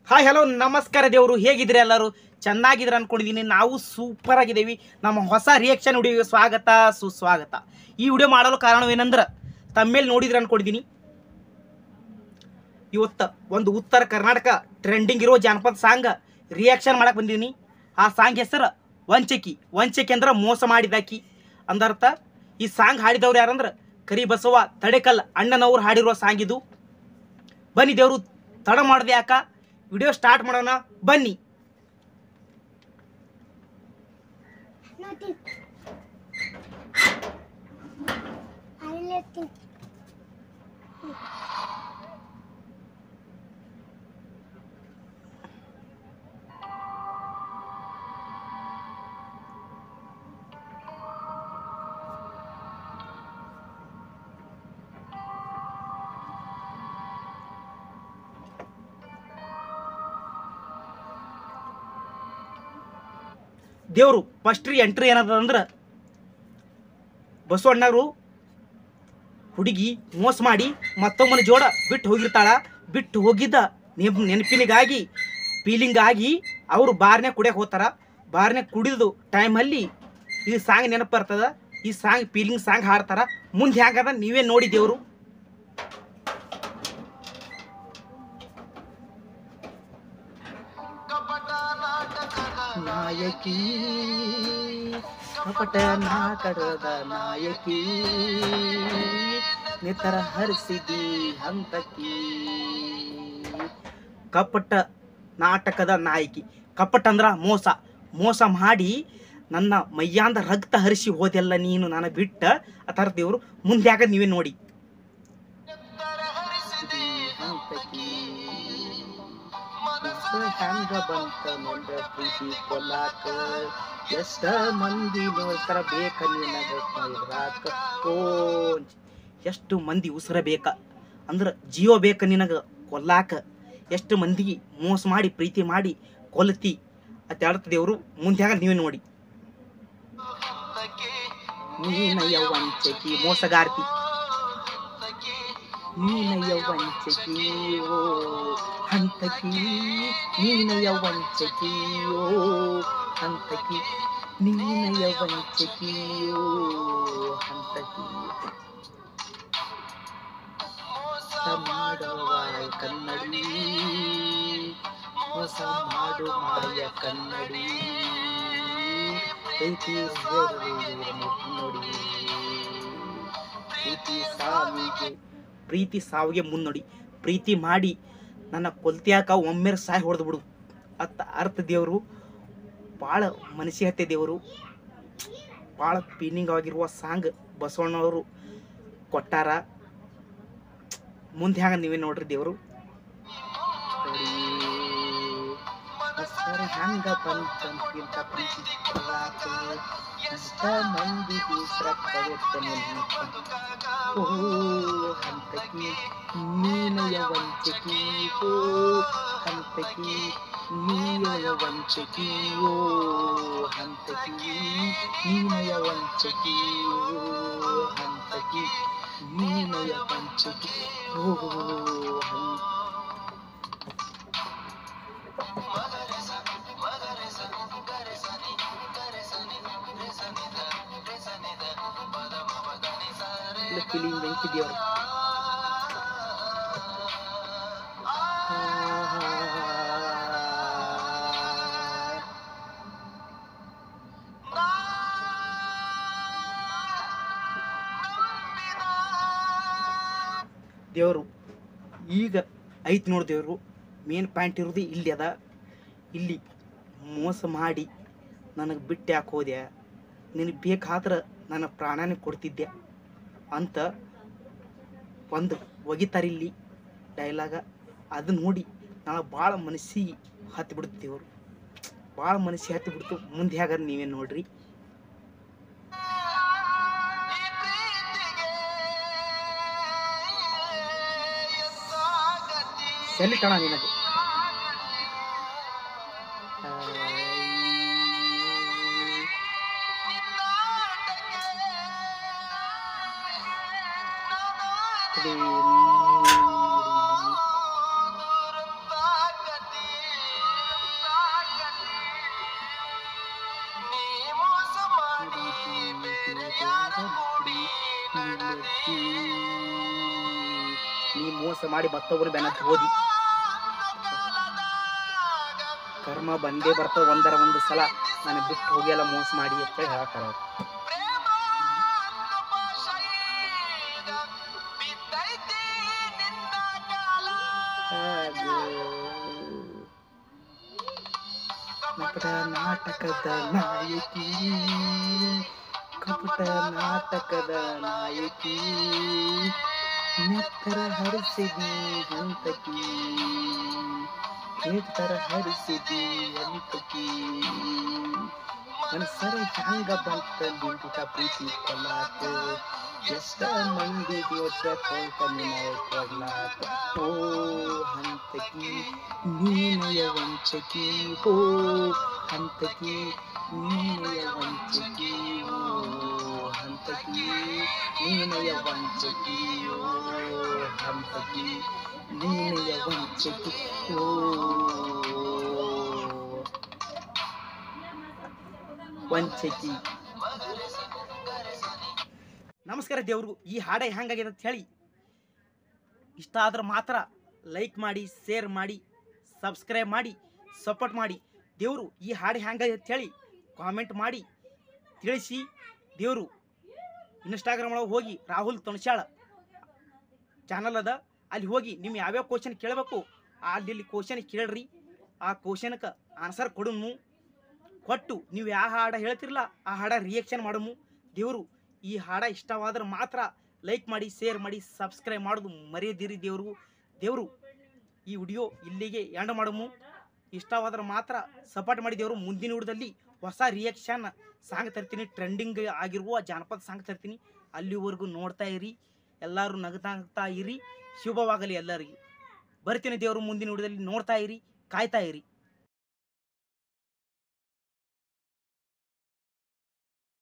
Hi hello ನಮಸ್ಕಾರ ದೇವರು, ಹೇಗಿದ್ರೆ ಎಲ್ಲರೂ ಚೆನ್ನಾಗಿದ್ರೆ ಅನ್ಕೊಂಡಿದ್ದೀನಿ. ನಾವು ಸೂಪರ್ ಆಗಿದ್ದೀವಿ. ನಮ್ಮ ಹೊಸ ರಿಯಾಕ್ಷನ್ ವಿಡಿಯೋಗೆ ಸ್ವಾಗತ ಸುಸ್ವಾಗತ. ಈ ವಿಡಿಯೋ ಮಾಡಲು ಕಾರಣವೇನೆಂದ್ರೆ ತಮ್ಮೇಲೆ ನೋಡಿದ್ರೆ ಅನ್ಕೊಂಡಿದ್ದೀನಿ. ಇವತ್ತು ಒಂದು ಉತ್ತರ ಕರ್ನಾಟಕ ಟ್ರೆಂಡಿಂಗ್ ಇರೋ ಜಾನಪದ ಸಾಂಗ್ ರಿಯಾಕ್ಷನ್ ಮಾಡಕ್ಕೆ ಬಂದಿದ್ದೀನಿ. ಆ ಸಾಂಗ್ ಹೆಸರು ವಂಚಕಿ. ವಂಚಕಿ ಅಂದ್ರೆ ಮೋಸ ಮಾಡಿದಾಕಿ ಅಂದರ್ಥ. ಈ ಸಾಂಗ್ ಹಾಡಿದವ್ರು ಯಾರಂದ್ರೆ ಕರಿಬಸವ ತಡೆಕಲ್ ಅಣ್ಣನವ್ರು ಹಾಡಿರುವ ಸಾಂಗ್ ಇದು. ಬನ್ನಿ ದೇವರು ತಡ ಮಾಡದೆ ಯಾಕ ವಿಡಿಯೋ ಸ್ಟಾರ್ಟ್ ಮಾಡೋಣ ಬನ್ನಿ. ದೇವರು ಫಸ್ಟ್ ಎಂಟ್ರಿ ಏನದ ಅಂದ್ರೆ ಬಸವಣ್ಣರು ಹುಡುಗಿ ಮೋಸ ಮಾಡಿ ಮತ್ತೊಮ್ಮನ ಜೋಡ ಬಿಟ್ಟು ಹೋಗಿರ್ತಾಳ. ಬಿಟ್ಟು ಹೋಗಿದ್ದ ನೆನಪಿನಿಗಾಗಿ ಫೀಲಿಂಗ್ ಆಗಿ ಅವರು ಬಾರ್ನ್ಯಾಗ ಕುಡಿಯಕ್ಕೆ ಹೋಗ್ತಾರ. ಬಾರ್ನ್ಯಾಗ ಕುಡಿದು ಟೈಮಲ್ಲಿ ಈ ಸಾಂಗ್ ನೆನಪು ಬರ್ತದ. ಈ ಸಾಂಗ್ ಫೀಲಿಂಗ್ ಸಾಂಗ್ ಹಾಡ್ತಾರ. ಮುಂದೆ ಹ್ಯಾಂಗದ ನೀವೇ ನೋಡಿ ದೇವರು. ನಾಯಕಿ ಕಪಟ ನಾಟಕದ ನಾಯಕಿ ನಿತರ ಹರಿಸಿದಿ ಹಂತಕಿ. ಕಪಟ ನಾಟಕದ ನಾಯಕಿ. ಕಪಟ ಅಂದ್ರ ಮೋಸ. ಮೋಸ ಮಾಡಿ ನನ್ನ ಮೈಯಾಂದ ರಕ್ತ ಹರಿಸಿ ಹೋದೆಲ್ಲ ನೀನು ನಾನು ಬಿಟ್ಟ ಅತರ ದೇವರು. ಮುಂದೆ ಯಾಕ ನೀವೇ ನೋಡಿ. ಹ್ಯಾಂಗ ಬಂತ ನೋಡ್ರ ಪ್ರೀತಿ ಕೊಲ್ಲಾಕ ಎಷ್ಟ ಮಂದಿ ಉಸರ ಬೇಕ ನಿನಗ ಎಷ್ಟು ಮಂದಿ ಉಸರ ಬೇಕ ಅಂದ್ರ ಜೀವ ಬೇಕ ನಿನಗ ಕೊಲ್ಲಾಕ. ಎಷ್ಟು ಮಂದಿಗೆ ಮೋಸ ಮಾಡಿ ಪ್ರೀತಿ ಮಾಡಿ ಕೊಲ್ತಿ ಅತ್ತಾಡ್ತ ದೇವರು. ಮುಂದೆ ನೀವೇ ನೋಡಿ. ನೀನಯ್ಯ ವಂಚಕಿ ಮೋಸಗಾರ್ತಿ. ನೀನಯ್ಯ ವಂಚಕಿ ಓ ಹಂತಕಿ. ನೀನಯ್ಯ ವಂಚಕಿ ಓ ಹಂತಕಿ. ನೀನಯ್ಯ ವಂಚಕಿ ಓ ಹಂತಕಿ. ಮೋಸ ಮಾಡುವ ಕನ್ನಡಿ. ಮೋಸ ಮಾಡು ಮಾಯ ಕನ್ನಡಿ. ಪ್ರೀತಿ ನೋಡಿ. ಪ್ರೀತಿ ಸಾವಿಗೆ ಮುನ್ನಡಿ. ಪ್ರೀತಿ ಮಾಡಿ ನನ್ನ ಕೊಲ್ತಿಯಾಕ ಒಮ್ಮೆರ ಸಾಯಿ ಹೊಡೆದು ಬಿಡು ಅತ್ತ ಅರ್ಥ ದೇವರು. ಭಾಳ ಮನಸ್ಸಿಹತ್ತೆ ದೇವರು. ಭಾಳ ಫೀಲಿಂಗ್ ಆಗಿರುವ ಸಾಂಗ್ ಬಸವಣ್ಣವರು ಕೊಟ್ಟಾರ. ಮುಂದೆ ಹ್ಯಾಂಗ ನೀವೇ ನೋಡ್ರಿ ದೇವರು. ಹ್ಯಾಂಗ ಬಂತ ಪ್ರೀತಿ ಮಂದಿ ಓ ಹಂತಕಿ. ನೀನಯ ವಂಚಕಿ ಓ ಹಂತಕಿ. ನೀನಯ ವಂಚಕಿ ಓ ಹಂತಕಿ. ನೀನಯ ವಂಚಕಿ ಓ ಹಂತಕಿ. ನೀನಯ ವಂಚಕಿ ಓ ಫೀಲಿಂಗ್ ಬೆಂಕಿ ದೇವರು. ದೇವರು ಈಗ ಐತಿ ನೋಡಿ ದೇವರು. ಮೇನ್ ಪಾಯಿಂಟ್ ಇರೋದು ಇಲ್ಲಿ ಅದ. ಇಲ್ಲಿ ಮೋಸ ಮಾಡಿ ನನಗೆ ಬಿಟ್ಟು ಯಾಕೆ ಹೋದೆ, ನಿನಗೆ ಬೇಕಾದ್ರೆ ನನ್ನ ಪ್ರಾಣನೇ ಕೊಡ್ತಿದ್ದೆ ಅಂತ ಒಂದು ಒಗಿತಾರೆ ಇಲ್ಲಿ ಡೈಲಾಗ. ಅದು ನೋಡಿ ನಾನು ಭಾಳ ಮನಸ್ಸಿಗೆ ಹತ್ತಿ ಬಿಡ್ತೇವರು. ಭಾಳ ಮನಸ್ಸಿಗೆ ಹತ್ತಿ ಬಿಡ್ತು. ಮುಂದೆ ಹೇಗಾದ್ರೆ ನೀವೇ ನೋಡ್ರಿ. ಸೆಲ್ಯೂಟ್ ಅಣ್ಣ ನಿನಗೆ. ಮೋಸ ಮಾಡಿ ಮತ್ತೊಬ್ಬರು ಬೆನ್ನತ್ತಿ ಓದಿ ಕರ್ಮ ಬಂದೇ ಬರ್ತದ ಒಂದರ ಒಂದು ಸಲ ನನಗೆ ಬಿಟ್ಟು ಹೋಗಿಯಲ್ಲ ಮೋಸ ಮಾಡಿ ಅಂತ ಹೇಳಿ ಹೇಳ್ತಾರ ಅವ್ರು. ಕಪಟ ನಾಟಕದ ನಾಯಕಿ ಕಪಟ ನಾಟಕದ ನಾಯಕಿ ನೆತ್ತರ ಹರಿಸಿದಿ ಹಂತಕಿ ನೆತ್ತರ ಹರಿಸಿದಿ ಹಂತಕಿ ಮನಸರ ಹಂಗ ಬಂತ ನಿಂತ ಪ್ರೀತಿ ಕೊಲ್ಲಾಕ ಎಷ್ಟ ಮಂದಿ ದಿವಸ ಕೊಡ್ಲಾಕ ಓ ಹಂತಕಿ ನೀನಯ ವಂಚಕಿ ಓ ಹಂತಕಿ ನೀನಯ ವಂಚಕಿ ಓ ಹಂತಕಿ ನೀನಯ ವಂಚಕಿ ಓ ಹಂತಕಿ ನೀನಯ ವಂಚಕಿ ಓ ವಂಚಕಿ. ನಮಸ್ಕಾರ ದೇವ್ರಿಗೂ. ಈ ಹಾಡ ಹೆಂಗಾಗಿದೆ ಅಂತ ಹೇಳಿ ಇಷ್ಟ ಆದ್ರೆ ಮಾತ್ರ ಲೈಕ್ ಮಾಡಿ, ಶೇರ್ ಮಾಡಿ, ಸಬ್ಸ್ಕ್ರೈಬ್ ಮಾಡಿ, ಸಪೋರ್ಟ್ ಮಾಡಿ. ದೇವರು ಈ ಹಾಡು ಹೆಂಗಾಗಿದೆ ಅಂತ ಹೇಳಿ ಕಾಮೆಂಟ್ ಮಾಡಿ ತಿಳಿಸಿ. ದೇವರು ಇನ್ಸ್ಟಾಗ್ರಾಮ್ ಒಳಗೆ ಹೋಗಿ ರಾಹುಲ್ ತೊಣಸಾಳ ಚಾನಲ್ ಅದ, ಅಲ್ಲಿ ಹೋಗಿ ನಿಮ್ಮ ಯಾವ್ಯಾವ ಕ್ವಶನ್ ಕೇಳಬೇಕು ಅಲ್ಲಿ ಕ್ವಶನ್ ಕೇಳ್ರಿ. ಆ ಕ್ವಶನ್ಗೆ ಆನ್ಸರ್ ಕೊಡಮು. ಕೊಟ್ಟು ನೀವು ಯಾವ ಹಾಡ ಹೇಳ್ತಿರಲ್ಲ ಆ ಹಾಡ ರಿಯಾಕ್ಷನ್ ಮಾಡಮು. ದೇವರು ಈ ಹಾಡ ಇಷ್ಟವಾದ್ರೆ ಮಾತ್ರ ಲೈಕ್ ಮಾಡಿ, ಶೇರ್ ಮಾಡಿ, ಸಬ್ಸ್ಕ್ರೈಬ್ ಮಾಡೋದು ಮರೆಯದಿರಿ. ದೇವರು ಈ ವಿಡಿಯೋ ಇಲ್ಲಿಗೆ ಎಂಡ್ ಮಾಡಮು. ಇಷ್ಟವಾದ್ರೆ ಮಾತ್ರ ಸಪೋರ್ಟ್ ಮಾಡಿ. ದೇವರು ಮುಂದಿನ ವಿಡಿಯೋದಲ್ಲಿ ಹೊಸ ರಿಯಾಕ್ಷನ್ ಸಾಂಗ್ ತರ್ತೀನಿ, ಟ್ರೆಂಡಿಂಗ್ ಆಗಿರುವ ಜಾನಪದ ಸಾಂಗ್ ತರ್ತೀನಿ. ಅಲ್ಲಿವರೆಗೂ ನೋಡ್ತಾ ಇರಿ, ಎಲ್ಲರೂ ನಗ್ತಾ ಇರಿ. ಶುಭವಾಗಲಿ ಎಲ್ಲರಿಗೂ. ಬರ್ತೀನಿ ದೇವರು ಮುಂದಿನ ವಿಡಿಯೋದಲ್ಲಿ. ನೋಡ್ತಾ ಇರಿ, ಕಾಯ್ತಾ ಇರಿ.